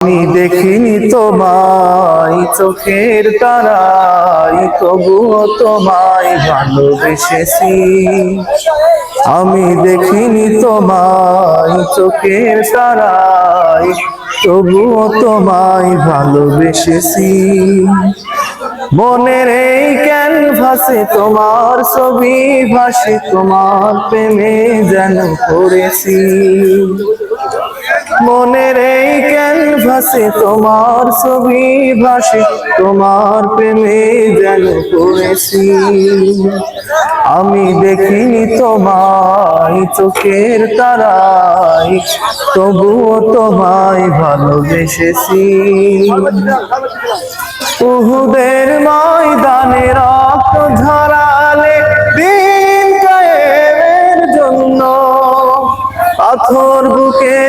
আমি দেখিনি তোমায় চোখের তারায়, তবুও তোমায় ভালোবেসেছি। আমি দেখিনি তোমায় চোখের তারায়, তবুও তোমায় ভালোবেসেছি। মনের এই ক্যানভাসে তোমার ছবি ভাসে, তোমার প্রেমে যেন পড়েছি। মনের এই ক্যানভাসে তোমার ছবি ভাসে, তোমার প্রেমে যেন পড়েছি। আমি দেখিনি তোমায় চোখের তারায়, তবুও তোমায় ভালোবেসেছি। উহুদের ময়দানে রক্ত ঝরালে দিন কায়েমের জন্য, পাথর বুকে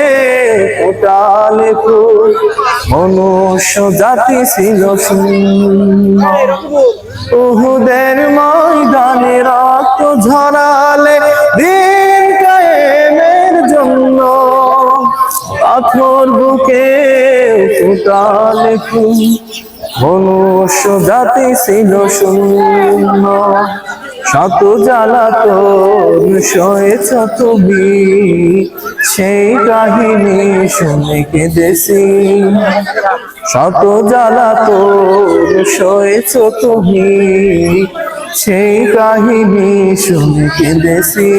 ফোটালে ফুল, মনুষ্য জাতি ছিল শূন্য। উহুদের ময়দানে রক্ত ঝরালে দিন কায়েমের জন্য, পাথর বুকে ফোটালে ফুল, মনুষ্য জাতি ছিল শূন্য। শত জ্বালাতন সয়েছ তুমি, সেই কাহিনী শুনে কেঁদেছি। শত জ্বালাতন সয়েছ তুমি, সেই কাহিনী শুনে কেঁদেছি।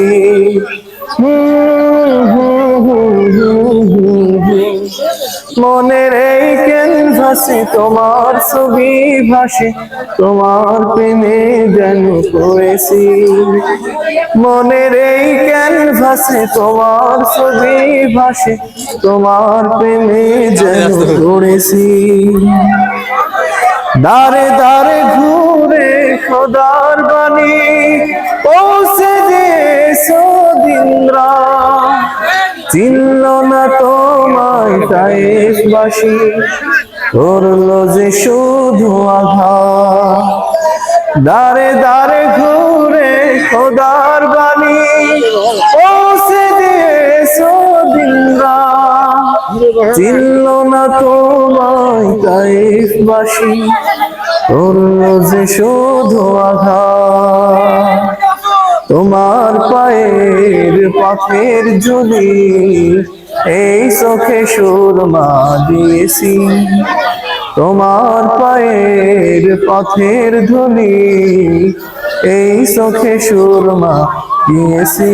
মনের এই ক্যানভাসে তোমার ছবি ভাসে, তোমার প্রেমে যেন পড়েছি। মনের এই ক্যানভাসে তোমার ছবি ভাসে, তোমার প্রেমে যেন পড়েছি। দারে দারে ঘুরে খোদার বাণী পৌঁছে দিয়েছো দিনরা, চিনল না তোমায় তায়েফবাসী, করলো যে শুধু আঘাত। দারে দারে ঘুরে খোদার বাণী পৌঁছে দিয়েছো দিনরা, চিনল না তোমায় তায়েফবাসী, করলো যে শুধু আঘাত। তোমার পায়ের পাথের ঝুলি এই চোখে সুরমা দিয়েছি। তোমার পায়ের পথের ধুলি এই চোখে সুরমা দিয়েছি।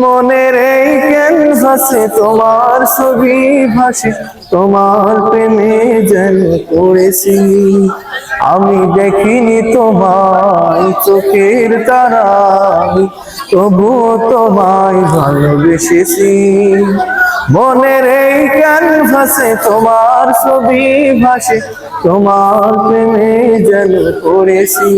মনের এই ক্যানভাসে তোমার ছবি ভাসে, তোমার প্রেমে যেন পড়েছি। আমি দেখিনি তোমায় চোখের তারায়, তবুও তোমায় ভালোবেসেছি। মনের এই ক্যানভাসে তোমার ছবি ভাসে, তোমার প্রেমে যেন পড়েছি।